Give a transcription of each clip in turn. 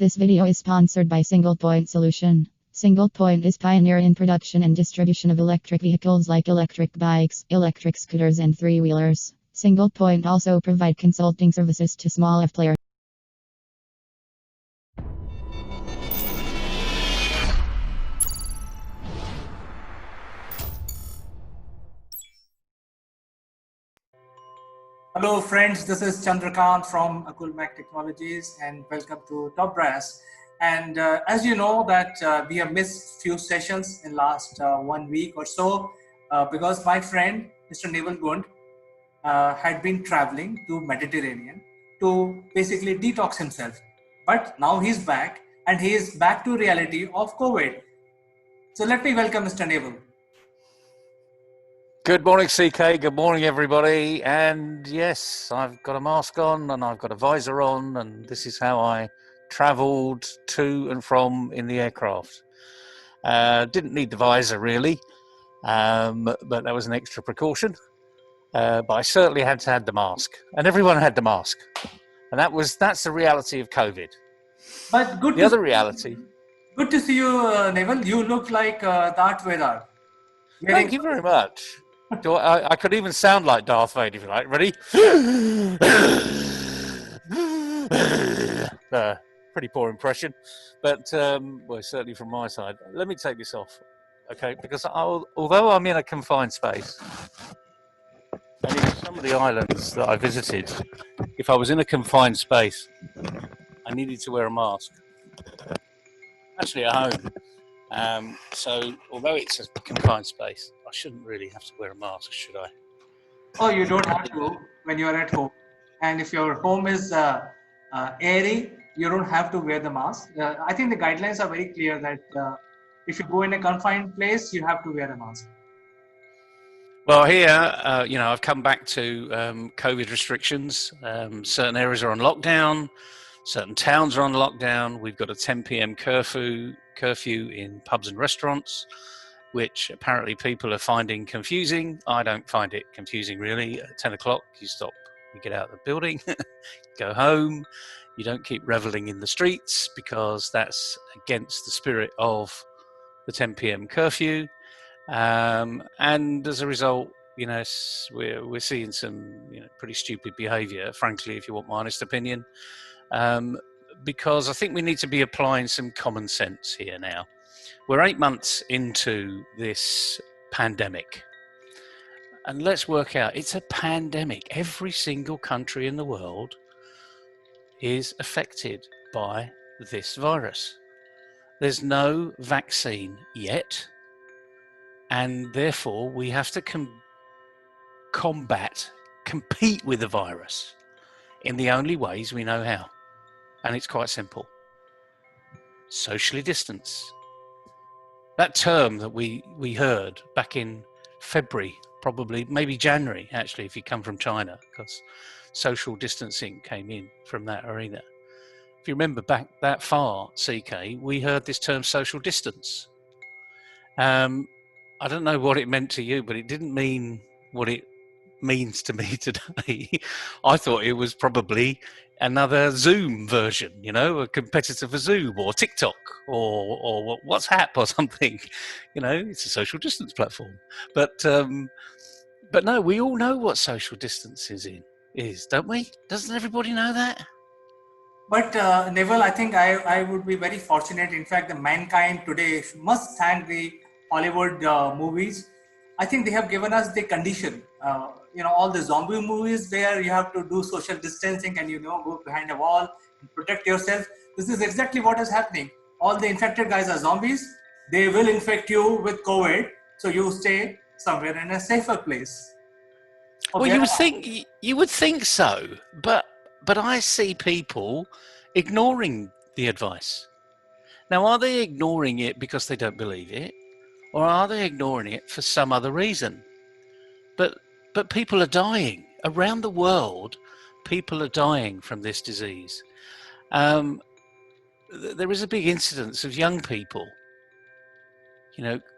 This video is sponsored by Single Point Solution. Single Point is pioneer in production and distribution of electric vehicles like electric bikes, electric scooters and three-wheelers. Single Point also provide consulting services to small F players. Hello friends, this is Chandrakant from Akulmac Technologies and welcome to Top Brass. And as you know that we have missed few sessions in last 1 week or so because my friend Mr. Neval Gund had been traveling to Mediterranean to basically detox himself. But now he's back and he is back to reality of COVID. So let me welcome Mr. Neval. Good morning, CK. Good morning, everybody. And yes, I've got a mask on and I've got a visor on, and this is how I travelled to and from in the aircraft. Didn't need the visor really, but that was an extra precaution. But I certainly had to have the mask, and everyone had the mask, and that's the reality of COVID. But good. The other reality. Good to see you, Neval. You look like Darth Vader. Thank you very much. I could even sound like Darth Vader if you like. Ready? Pretty poor impression, but well, certainly from my side. Let me take this off, okay? Because although I'm in a confined space, and in some of the islands that I visited, if I was in a confined space, I needed to wear a mask. Actually, at home. So although it's a confined space, I shouldn't really have to wear a mask, should I? Oh, you don't have to when you're at home. And if your home is airy, you don't have to wear the mask. I think the guidelines are very clear that if you go in a confined place, you have to wear a mask. Well, here, I've come back to COVID restrictions. Certain areas are on lockdown. Certain towns are on lockdown. We've got a 10 p.m. curfew in pubs and restaurants, which apparently people are finding confusing. I don't find it confusing, really. At 10 o'clock, you stop, you get out of the building, go home. You don't keep reveling in the streets because that's against the spirit of the 10 p.m. curfew. And as a result, we're seeing some pretty stupid behaviour, frankly, if you want my honest opinion. Because I think we need to be applying some common sense here now. We're 8 months into this pandemic. And let's work out, it's a pandemic. Every single country in the world is affected by this virus. There's no vaccine yet. And therefore, we have to compete with the virus in the only ways we know how. And it's quite simple. Socially distance. That term that we heard back in February, probably, maybe January, actually, if you come from China, because social distancing came in from that arena. If you remember back that far, CK, we heard this term social distance. I don't know what it meant to you, but it didn't mean what it means to me today. I thought it was probably another Zoom version, a competitor for Zoom or TikTok or WhatsApp or something. It's a social distance platform. But no, we all know what social distance is, don't we? Doesn't everybody know that? But Neval, I think I would be very fortunate. In fact, the mankind today must thank the Hollywood movies. I think they have given us the condition. All the zombie movies where you have to do social distancing and go behind a wall and protect yourself. This is exactly what is happening. All the infected guys are zombies. They will infect you with COVID, so you stay somewhere in a safer place. Well, you would think so, but I see people ignoring the advice. Now, are they ignoring it because they don't believe it, or are they ignoring it for some other reason? But people are dying around the world. People are dying from this disease. There is a big incidence of young people,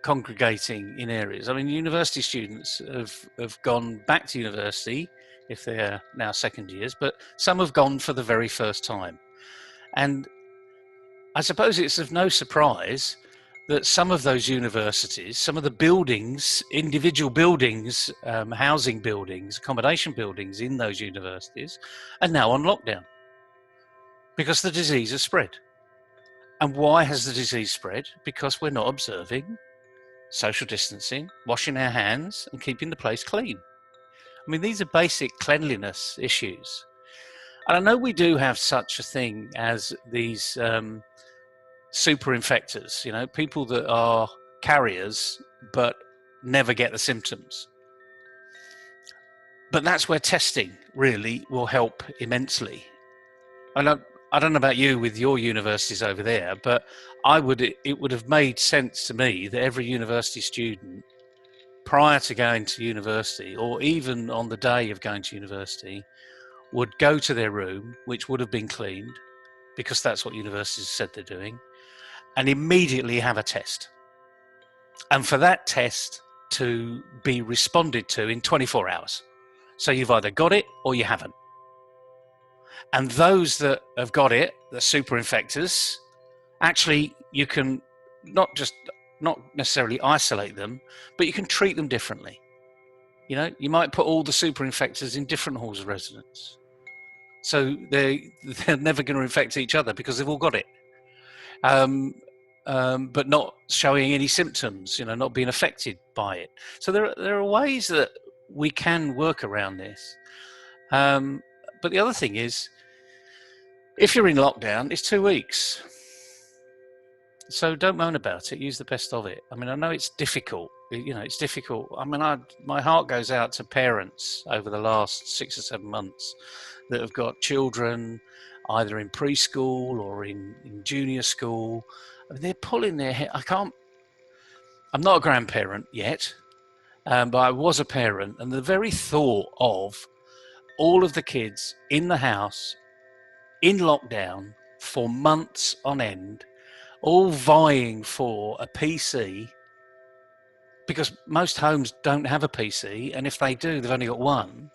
congregating in areas. I mean, university students have gone back to university if they're now second years, but some have gone for the very first time. And I suppose it's of no surprise that some of those universities, some of the buildings, individual buildings, housing buildings, accommodation buildings in those universities are now on lockdown because the disease has spread. And why has the disease spread? Because we're not observing social distancing, washing our hands, and keeping the place clean. I mean, these are basic cleanliness issues. And I know we do have such a thing as these super infectors, you know, people that are carriers but never get the symptoms. But that's where testing really will help immensely. I don't know about you with your universities over there, but it would have made sense to me that every university student prior to going to university, or even on the day of going to university, would go to their room, which would have been cleaned, because that's what universities said they're doing, and immediately have a test. And for that test to be responded to in 24 hours. So you've either got it or you haven't. And those that have got it, the super infectors, actually you can not necessarily isolate them, but you can treat them differently. You know, you might put all the super infectors in different halls of residence. So they're never going to infect each other because they've all got it. But not showing any symptoms, you know, not being affected by it. So there are ways that we can work around this. But the other thing is, if you're in lockdown, it's 2 weeks. So don't moan about it. Use the best of it. I mean, I know it's difficult. You know, it's difficult. I mean, my heart goes out to parents over the last 6 or 7 months that have got children either in preschool or in junior school. I mean, they're pulling their hair. I'm not a grandparent yet, but I was a parent. And the very thought of all of the kids in the house, in lockdown for months on end, all vying for a PC, because most homes don't have a PC, and if they do, they've only got one,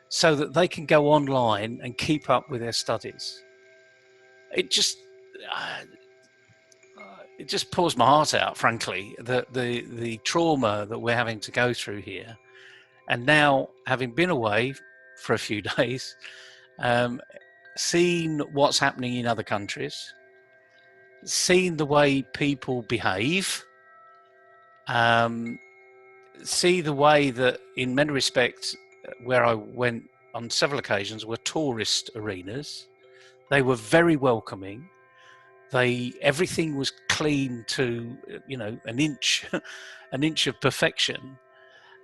so that they can go online and keep up with their studies. It just pours my heart out, frankly, the trauma that we're having to go through here. And now, having been away for a few days, seen what's happening in other countries, seen the way people behave, see the way that, in many respects, where I went on several occasions, were tourist arenas. They were very welcoming. Everything was clean to, you know, an inch of perfection,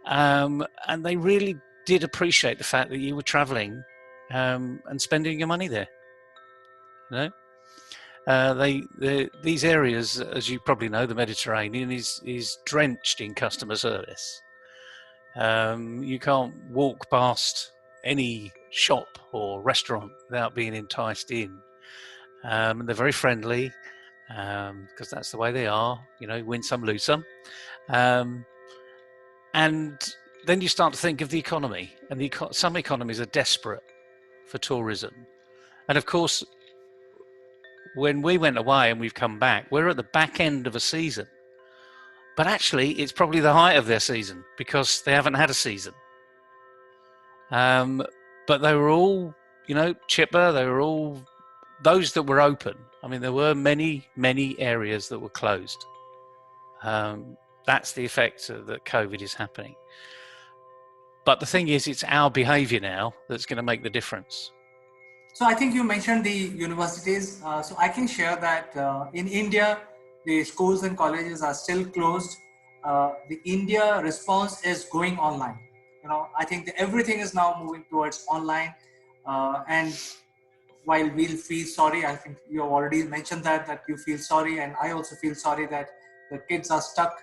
and they really did appreciate the fact that you were traveling and spending your money there. You know, these areas, as you probably know, the Mediterranean is drenched in customer service. You can't walk past any shop or restaurant without being enticed in. And they're very friendly, because that's the way they are. You know, win some, lose some. And then you start to think of the economy, and some economies are desperate for tourism. And of course, when we went away and we've come back, we're at the back end of a season. But actually, it's probably the height of their season because they haven't had a season. But they were all, you know, chipper. They were all those that were open. I mean, there were many, many areas that were closed. That's the effect that COVID is happening. But the thing is, it's our behavior now that's going to make the difference. So I think you mentioned the universities. So I can share that in India, the schools and colleges are still closed. The India response is going online. You know, I think everything is now moving towards online. And while we'll feel sorry, I think you have already mentioned that you feel sorry, and I also feel sorry that the kids are stuck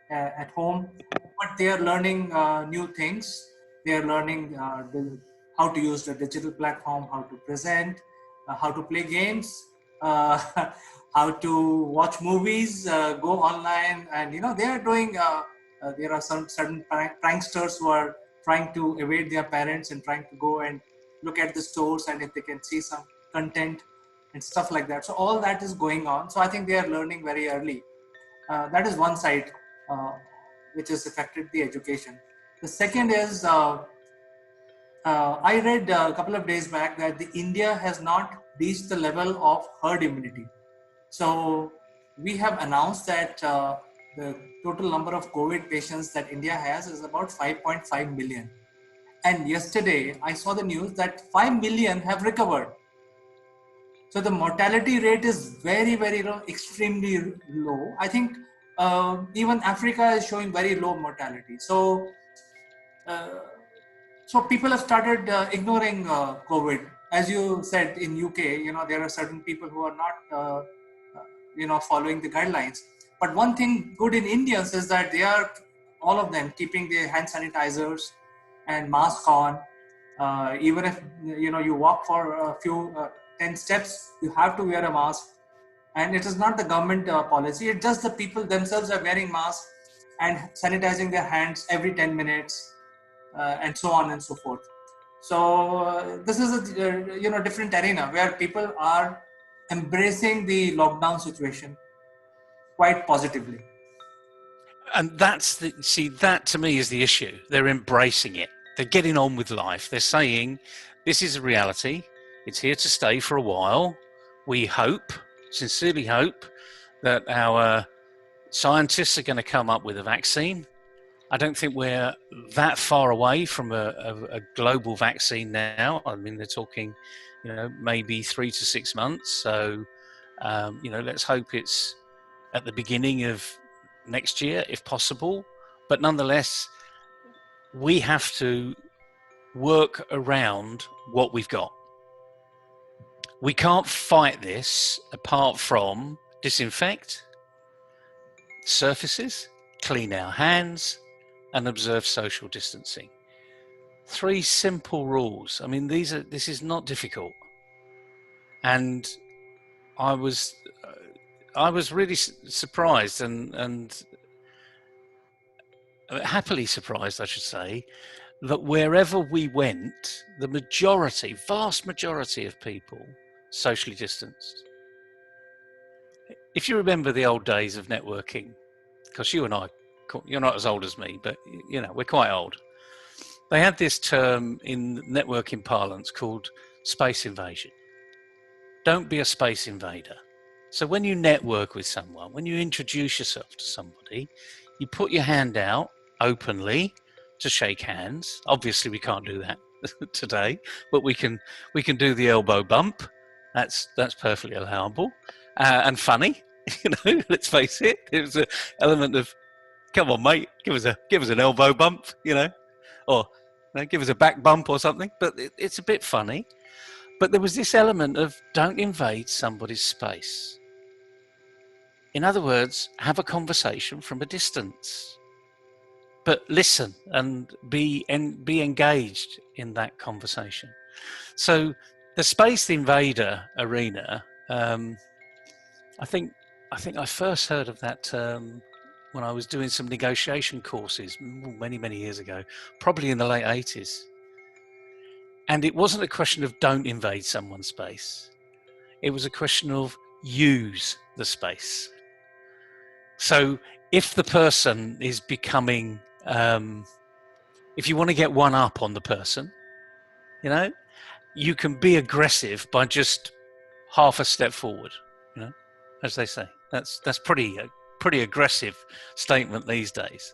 at home, but they are learning new things. They are learning how to use the digital platform, how to present, how to play games, how to watch movies, go online, and you know they are doing. There are some certain pranksters who are trying to evade their parents and trying to go and look at the stores, and if they can see some content, and stuff like that. So all that is going on. So I think they are learning very early. That is one side which has affected the education. The second is I read a couple of days back that the India has not reached the level of herd immunity. So we have announced that the total number of COVID patients that India has is about 5.5 million. And yesterday I saw the news that 5 million have recovered. So the mortality rate is very, very low, extremely low. I think even Africa is showing very low mortality. Uh, so people have started ignoring COVID. As you said, in UK, there are certain people who are not, following the guidelines. But one thing good in Indians is that they are, all of them, keeping their hand sanitizers and mask on. Even if you walk for a few 10 steps, you have to wear a mask. And it is not the government policy; it's just the people themselves are wearing masks and sanitizing their hands every 10 minutes, and so on and so forth. So this is a different arena where people are embracing the lockdown situation quite positively. And that to me is the issue. They're embracing it. They're getting on with life. They're saying, this is a reality. It's here to stay for a while. We hope, sincerely hope, that our scientists are going to come up with a vaccine. I don't think we're that far away from a global vaccine now. I mean, they're talking, maybe 3 to 6 months. So, let's hope it's at the beginning of next year, if possible. But nonetheless, we have to work around what we've got. We can't fight this apart from disinfect surfaces, clean our hands, and observe social distancing. 3 simple rules. I mean, this is not difficult. And I was really surprised and happily surprised, I should say, that wherever we went, the vast majority of people socially distanced. If you remember the old days of networking, because you and I, you're not as old as me, but we're quite old. They had this term in networking parlance called space invasion. Don't be a space invader. So when you network with someone, when you introduce yourself to somebody, you put your hand out openly to shake hands. Obviously, we can't do that today, but we can do the elbow bump. That's perfectly allowable and funny. Let's face it. There's an element of, come on, mate, give us an elbow bump, or give us a back bump or something. But it's a bit funny. But there was this element of don't invade somebody's space. In other words, have a conversation from a distance, but listen and be engaged in that conversation. So the space invader arena, I think I first heard of that term when I was doing some negotiation courses many, many years ago, probably in the late 80s. And it wasn't a question of don't invade someone's space. It was a question of use the space. So if the person is becoming, if you want to get one up on the person, you can be aggressive by just half a step forward, as they say. That's pretty aggressive statement these days.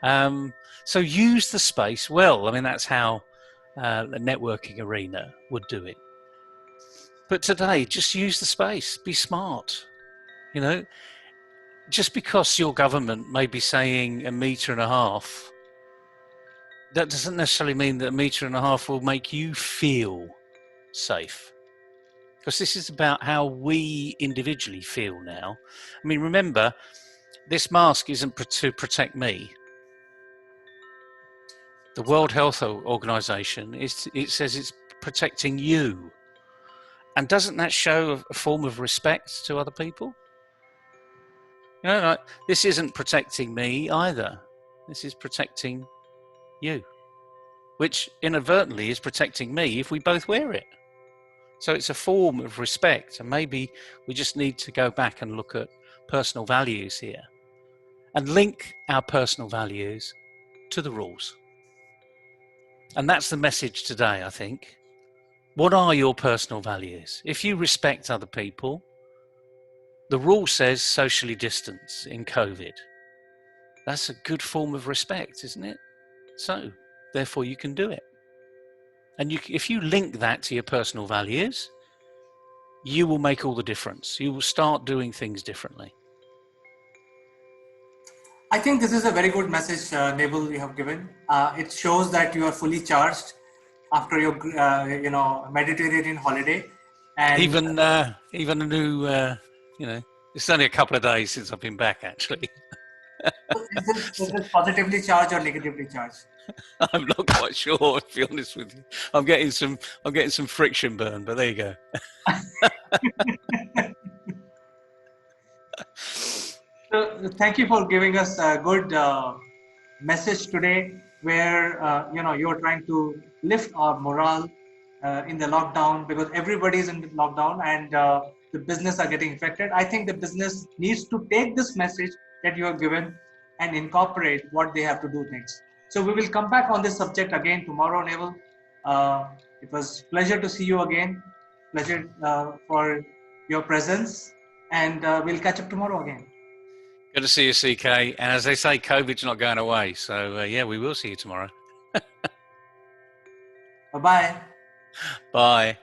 So use the space well. I mean, that's how the networking arena would do it. But today, just use the space. Be smart. Just because your government may be saying 1.5 meters, that doesn't necessarily mean that 1.5 meters will make you feel safe. Because this is about how we individually feel now. I mean, remember, this mask isn't to protect me. The World Health Organization, it says it's protecting you. And doesn't that show a form of respect to other people? This isn't protecting me either. This is protecting you, which inadvertently is protecting me if we both wear it. So it's a form of respect, and maybe we just need to go back and look at personal values here and link our personal values to the rules. And that's the message today, I think. What are your personal values? If you respect other people, the rule says socially distance in COVID. That's a good form of respect, isn't it? So, therefore, you can do it. And if you link that to your personal values, you will make all the difference. You will start doing things differently. I think this is a very good message, Naval, you have given. It shows that you are fully charged after your, Mediterranean holiday. And Even a new, it's only a couple of days since I've been back, actually. is this positively charged or negatively charged? I'm not quite sure, to be honest with you. I'm getting some friction burn, but there you go. So thank you for giving us a good message today, where you're trying to lift our morale in the lockdown, because everybody is in the lockdown and the business are getting affected. I think the business needs to take this message that you have given and incorporate what they have to do next. So we will come back on this subject again tomorrow, Naval. It was pleasure to see you again. Pleasure for your presence, and we'll catch up tomorrow again. Good to see you, CK. And as they say, COVID's not going away. So, we will see you tomorrow. Bye-bye. Bye.